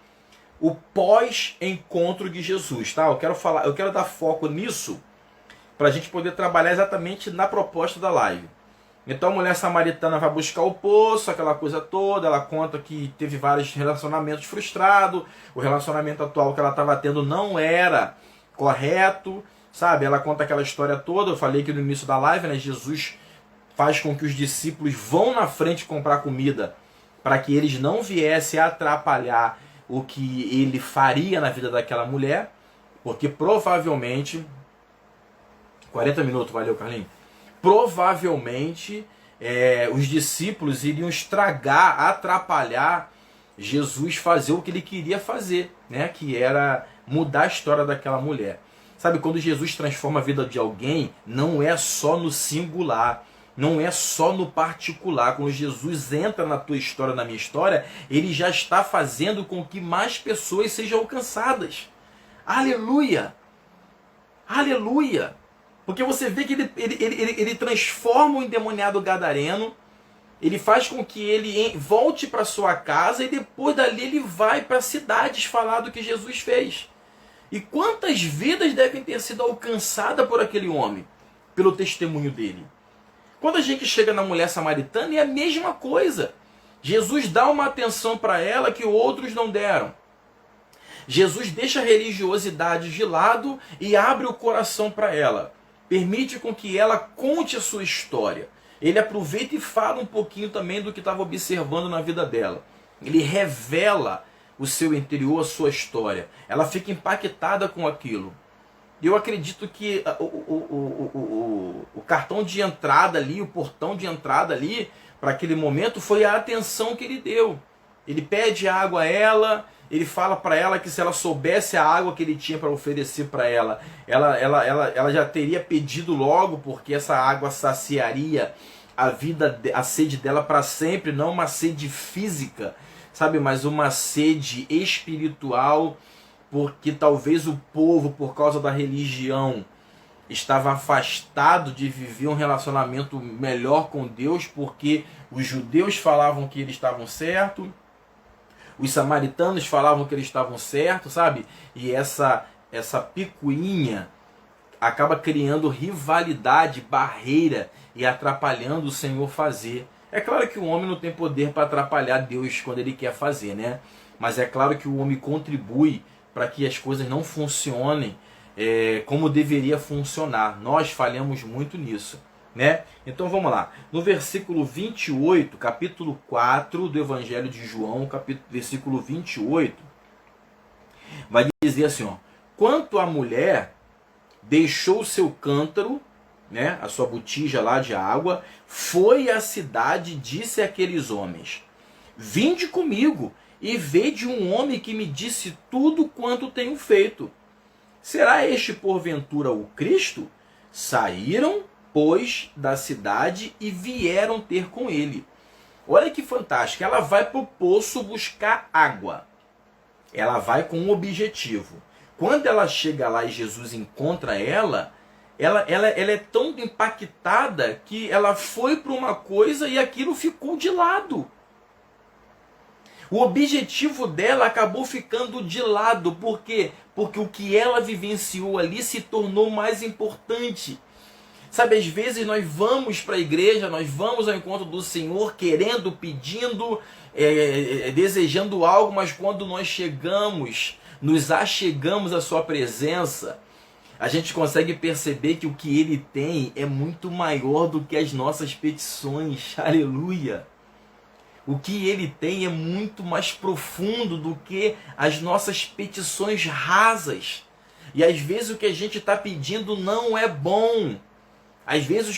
o pós-encontro de Jesus, tá? Eu quero dar foco nisso para a gente poder trabalhar exatamente na proposta da live. Então a mulher samaritana vai buscar o poço, aquela coisa toda, ela conta que teve vários relacionamentos frustrados, o relacionamento atual que ela estava tendo não era correto, sabe? Ela conta aquela história toda, eu falei que no início da live, né, Jesus faz com que os discípulos vão na frente comprar comida, para que eles não viessem a atrapalhar o que ele faria na vida daquela mulher, porque provavelmente... 40 minutos, valeu, Carlinhos. Provavelmente os discípulos iriam estragar, atrapalhar Jesus fazer o que ele queria fazer, né? Que era mudar a história daquela mulher. Sabe, quando Jesus transforma a vida de alguém, não é só no singular, não é só no particular. Quando Jesus entra na tua história, na minha história, ele já está fazendo com que mais pessoas sejam alcançadas. Aleluia! Aleluia! Porque você vê que ele transforma o endemoniado gadareno, ele faz com que ele volte para sua casa e depois dali ele vai para cidades falar do que Jesus fez. E quantas vidas devem ter sido alcançadas por aquele homem, pelo testemunho dele? Quando a gente chega na mulher samaritana, é a mesma coisa. Jesus dá uma atenção para ela que outros não deram. Jesus deixa a religiosidade de lado e abre o coração para ela. Permite com que ela conte a sua história. Ele aproveita e fala um pouquinho também do que estava observando na vida dela. Ele revela o seu interior, a sua história. Ela fica impactada com aquilo. E eu acredito que o cartão de entrada ali, o portão de entrada ali, para aquele momento, foi a atenção que ele deu. Ele pede água a ela, ele fala para ela que se ela soubesse a água que ele tinha para oferecer para ela, ela já teria pedido logo, porque essa água saciaria a sede dela para sempre, não uma sede física, sabe, mas uma sede espiritual, porque talvez o povo, por causa da religião, estava afastado de viver um relacionamento melhor com Deus, porque os judeus falavam que eles estavam certos, os samaritanos falavam que eles estavam certos, sabe? E essa picuinha acaba criando rivalidade, barreira e atrapalhando o Senhor fazer. É claro que o homem não tem poder para atrapalhar Deus quando ele quer fazer, né? Mas é claro que o homem contribui para que as coisas não funcionem como deveria funcionar. Nós falhamos muito nisso, né? Então vamos lá. No versículo 28, capítulo 4 do Evangelho de João, versículo 28, vai dizer assim, ó: quanto a mulher deixou o seu cântaro, né, a sua botija lá de água, foi à cidade e disse àqueles homens: vinde comigo e vede um homem que me disse tudo quanto tenho feito. Será este porventura o Cristo? Saíram, pois, da cidade e vieram ter com ele. Olha que fantástico, ela vai para o poço buscar água. Ela vai com um objetivo. Quando ela chega lá e Jesus encontra ela é tão impactada que ela foi para uma coisa e aquilo ficou de lado. O objetivo dela acabou ficando de lado. Por quê? Porque o que ela vivenciou ali se tornou mais importante. Sabe, às vezes nós vamos para a igreja, nós vamos ao encontro do Senhor querendo, pedindo, desejando algo, mas quando nós chegamos, nos achegamos à sua presença, a gente consegue perceber que o que Ele tem é muito maior do que as nossas petições. Aleluia! O que Ele tem é muito mais profundo do que as nossas petições rasas. E às vezes o que a gente está pedindo não é bom. Às vezes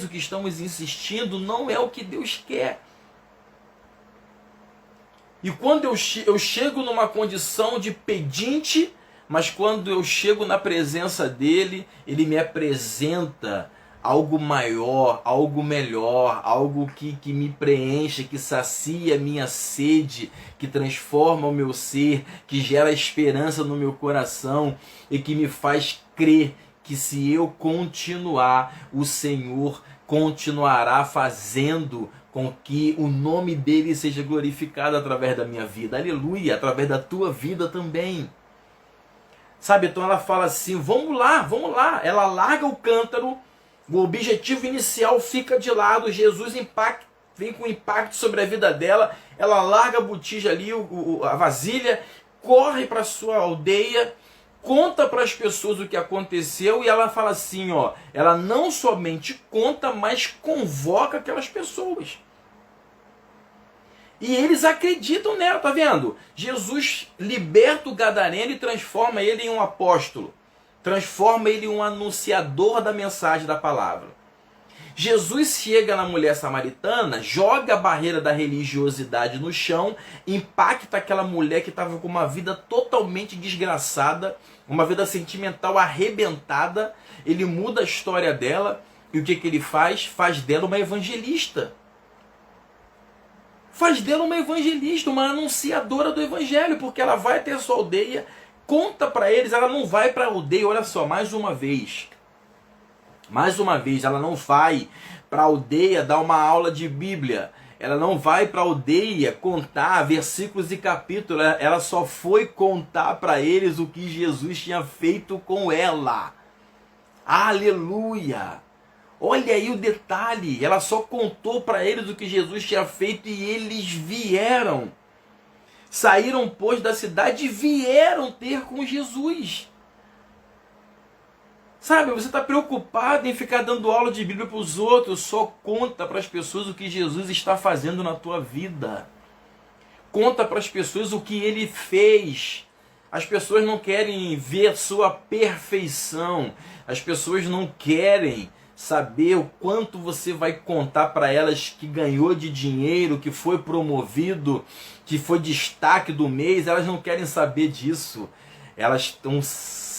o que estamos insistindo não é o que Deus quer. E quando eu chego numa condição de pedinte, mas quando eu chego na presença dele, ele me apresenta algo maior, algo melhor, algo que me preenche, que sacia a minha sede, que transforma o meu ser, que gera esperança no meu coração e que me faz crer que se eu continuar, o Senhor continuará fazendo com que o nome dele seja glorificado através da minha vida. Aleluia, através da tua vida também. Sabe, então ela fala assim, vamos lá, vamos lá. Ela larga o cântaro, o objetivo inicial fica de lado, Jesus vem com impacto sobre a vida dela, ela larga a botija ali, a vasilha, corre para sua aldeia, conta para as pessoas o que aconteceu e ela fala assim, ó, ela não somente conta, mas convoca aquelas pessoas. E eles acreditam nela, tá vendo? Jesus liberta o gadareno e transforma ele em um apóstolo. Transforma ele em um anunciador da mensagem da palavra. Jesus chega na mulher samaritana, joga a barreira da religiosidade no chão, impacta aquela mulher que estava com uma vida totalmente desgraçada, uma vida sentimental arrebentada. Ele muda a história dela e o que ele faz? Faz dela uma evangelista. Faz dela uma evangelista, uma anunciadora do evangelho, porque ela vai até a sua aldeia, conta para eles, ela não vai para a aldeia, olha só, mais uma vez, ela não vai para a aldeia dar uma aula de Bíblia, ela não vai para a aldeia contar versículos e capítulos, ela só foi contar para eles o que Jesus tinha feito com ela. Aleluia! Olha aí o detalhe, ela só contou para eles o que Jesus tinha feito e eles vieram. Saíram, pois, da cidade e vieram ter com Jesus. Sabe, você está preocupado em ficar dando aula de Bíblia para os outros, só conta para as pessoas o que Jesus está fazendo na tua vida. Conta para as pessoas o que ele fez. As pessoas não querem ver sua perfeição. As pessoas não querem saber o quanto você vai contar para elas que ganhou de dinheiro, que foi promovido, que foi destaque do mês. Elas não querem saber disso. Elas estão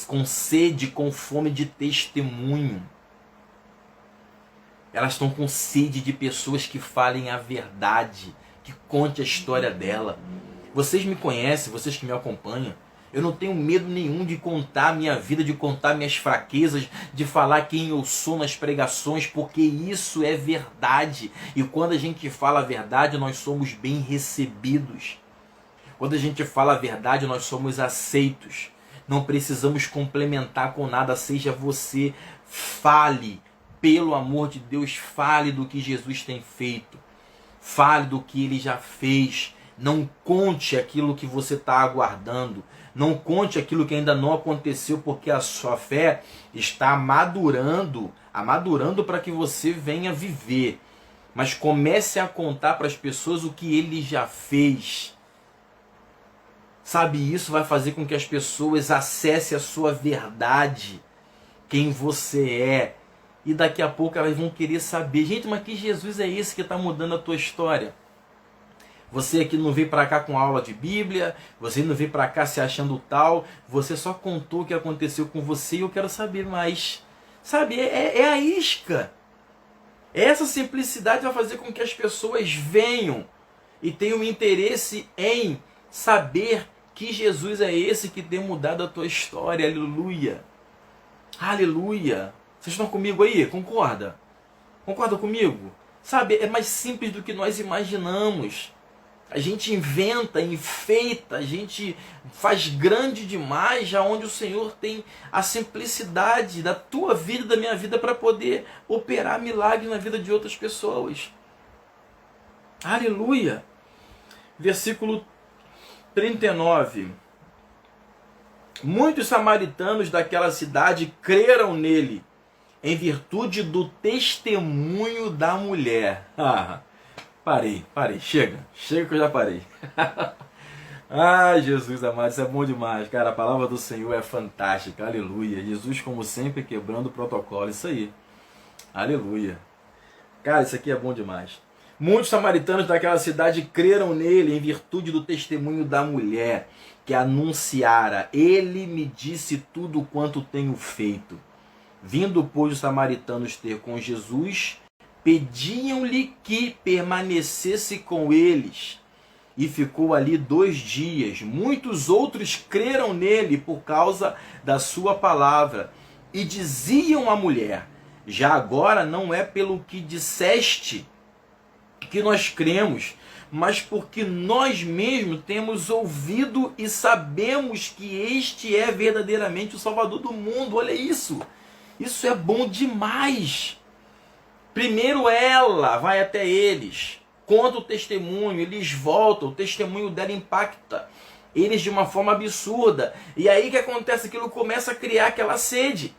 com sede, com fome de testemunho. Elas estão com sede de pessoas que falem a verdade, que conte a história dela. Vocês me conhecem, vocês que me acompanham. Eu não tenho medo nenhum de contar a minha vida, de contar minhas fraquezas, de falar quem eu sou nas pregações, porque isso é verdade. E quando a gente fala a verdade, nós somos bem recebidos. Quando a gente fala a verdade, nós somos aceitos. Não precisamos complementar com nada, seja você. Fale, pelo amor de Deus, fale do que Jesus tem feito. Fale do que ele já fez. Não conte aquilo que você está aguardando. Não conte aquilo que ainda não aconteceu, porque a sua fé está amadurando para que você venha viver. Mas comece a contar para as pessoas o que ele já fez. Sabe, isso vai fazer com que as pessoas acessem a sua verdade, quem você é. E daqui a pouco elas vão querer saber, gente, mas que Jesus é esse que está mudando a tua história? Você aqui não veio para cá com aula de Bíblia, você não veio para cá se achando tal, você só contou o que aconteceu com você e eu quero saber mais. Sabe, é a isca. Essa simplicidade vai fazer com que as pessoas venham e tenham interesse em saber que Jesus é esse que tem mudado a tua história. Aleluia. Aleluia. Vocês estão comigo aí? Concorda? Concorda comigo? Sabe, é mais simples do que nós imaginamos. A gente inventa, enfeita, a gente faz grande demais, já onde o Senhor tem a simplicidade da tua vida e da minha vida para poder operar milagres na vida de outras pessoas. Aleluia! Versículo 39. Muitos samaritanos daquela cidade creram nele, em virtude do testemunho da mulher. Parei, chega que eu já parei. Ai, Jesus amado, isso é bom demais, cara. A palavra do Senhor é fantástica, aleluia. Jesus, como sempre, quebrando o protocolo, isso aí, aleluia. Cara, isso aqui é bom demais. Muitos samaritanos daquela cidade creram nele em virtude do testemunho da mulher que anunciara: ele me disse tudo quanto tenho feito. Vindo, pois, os samaritanos ter com Jesus, pediam-lhe que permanecesse com eles. E ficou ali 2 dias. Muitos outros creram nele por causa da sua palavra. E diziam à mulher: já agora não é pelo que disseste que nós cremos, mas porque nós mesmos temos ouvido e sabemos que este é verdadeiramente o Salvador do mundo. Olha isso. Isso é bom demais. Primeiro ela vai até eles, conta o testemunho, eles voltam, o testemunho dela impacta eles de uma forma absurda. E aí que acontece? Aquilo começa a criar aquela sede.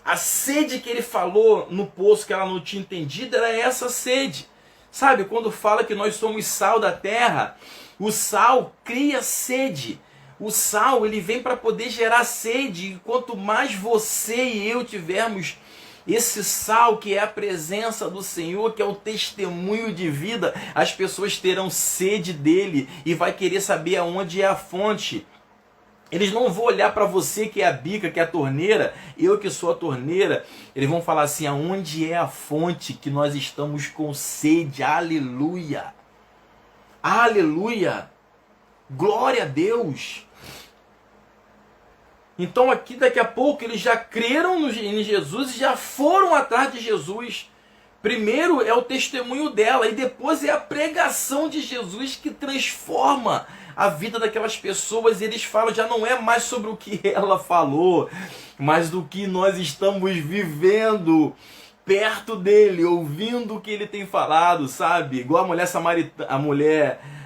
A sede que ele falou no poço que ela não tinha entendido era essa sede. Sabe, quando fala que nós somos sal da terra, o sal cria sede. O sal, ele vem para poder gerar sede. E quanto mais você e eu tivermos esse sal, que é a presença do Senhor, que é o testemunho de vida, as pessoas terão sede dele e vai querer saber aonde é a fonte. Eles não vão olhar para você que é a bica, que é a torneira, eu que sou a torneira. Eles vão falar assim: aonde é a fonte que nós estamos com sede? Aleluia! Aleluia! Glória a Deus! Então aqui daqui a pouco eles já creram em Jesus e já foram atrás de Jesus. Primeiro é o testemunho dela e depois é a pregação de Jesus que transforma a vida daquelas pessoas. E eles falam, já não é mais sobre o que ela falou, mas do que nós estamos vivendo perto dele, ouvindo o que ele tem falado, sabe? Igual a mulher samaritana,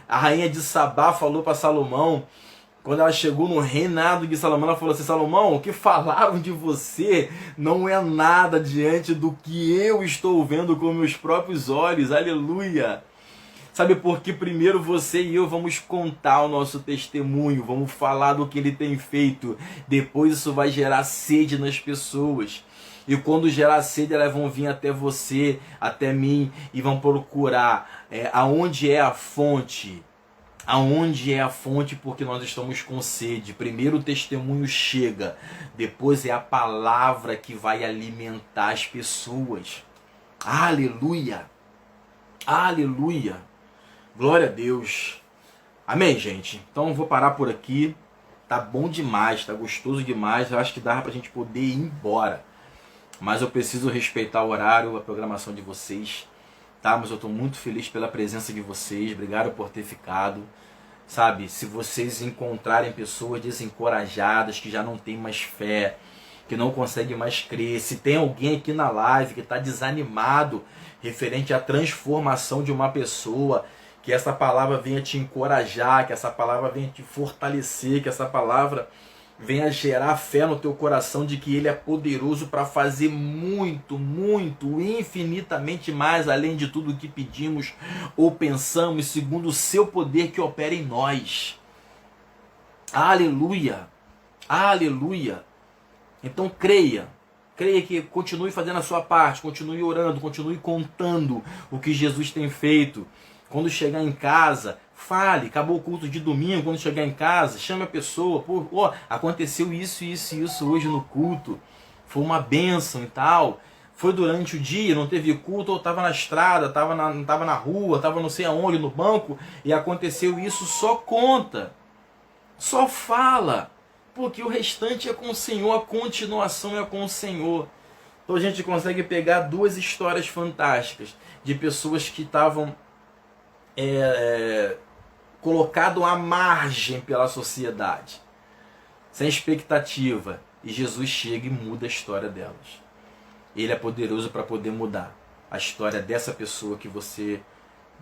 a rainha de Sabá falou para Salomão. Quando ela chegou no reinado de Salomão, ela falou assim: Salomão, o que falaram de você não é nada diante do que eu estou vendo com meus próprios olhos. Aleluia! Sabe por que primeiro você e eu vamos contar o nosso testemunho, vamos falar do que ele tem feito. Depois isso vai gerar sede nas pessoas. E quando gerar sede, elas vão vir até você, até mim, e vão procurar aonde é a fonte. Aonde é a fonte, porque nós estamos com sede. Primeiro o testemunho chega, depois é a palavra que vai alimentar as pessoas. Aleluia! Aleluia! Glória a Deus! Amém, gente? Então eu vou parar por aqui. Tá bom demais, tá gostoso demais. Eu acho que dá pra gente poder ir embora. Mas eu preciso respeitar o horário, a programação de vocês. Tá? Mas eu estou muito feliz pela presença de vocês. Obrigado por ter ficado. Sabe, se vocês encontrarem pessoas desencorajadas, que já não tem mais fé, que não conseguem mais crer, se tem alguém aqui na live que está desanimado referente à transformação de uma pessoa, que essa palavra venha te encorajar, que essa palavra venha te fortalecer, que essa palavra venha gerar fé no teu coração de que ele é poderoso para fazer muito, muito, infinitamente mais, além de tudo que pedimos ou pensamos, segundo o seu poder que opera em nós. Aleluia! Aleluia! Então creia que continue fazendo a sua parte, continue orando, continue contando o que Jesus tem feito. Quando chegar em casa, fale, acabou o culto de domingo, quando chegar em casa, chame a pessoa, pô, aconteceu isso hoje no culto, foi uma bênção e tal, foi durante o dia, não teve culto, ou estava na estrada, estava na rua, estava não sei aonde, no banco, e aconteceu isso, só conta, só fala, porque o restante é com o Senhor, a continuação é com o Senhor. Então a gente consegue pegar 2 histórias fantásticas, de pessoas que estavam colocado à margem pela sociedade, sem expectativa, e Jesus chega e muda a história delas. Ele é poderoso para poder mudar a história dessa pessoa que você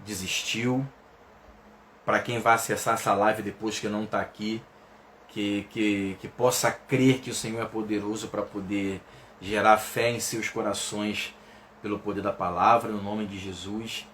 desistiu. Para quem vai acessar essa live depois que não está aqui, que possa crer que o Senhor é poderoso para poder gerar fé em seus corações pelo poder da palavra, no nome de Jesus.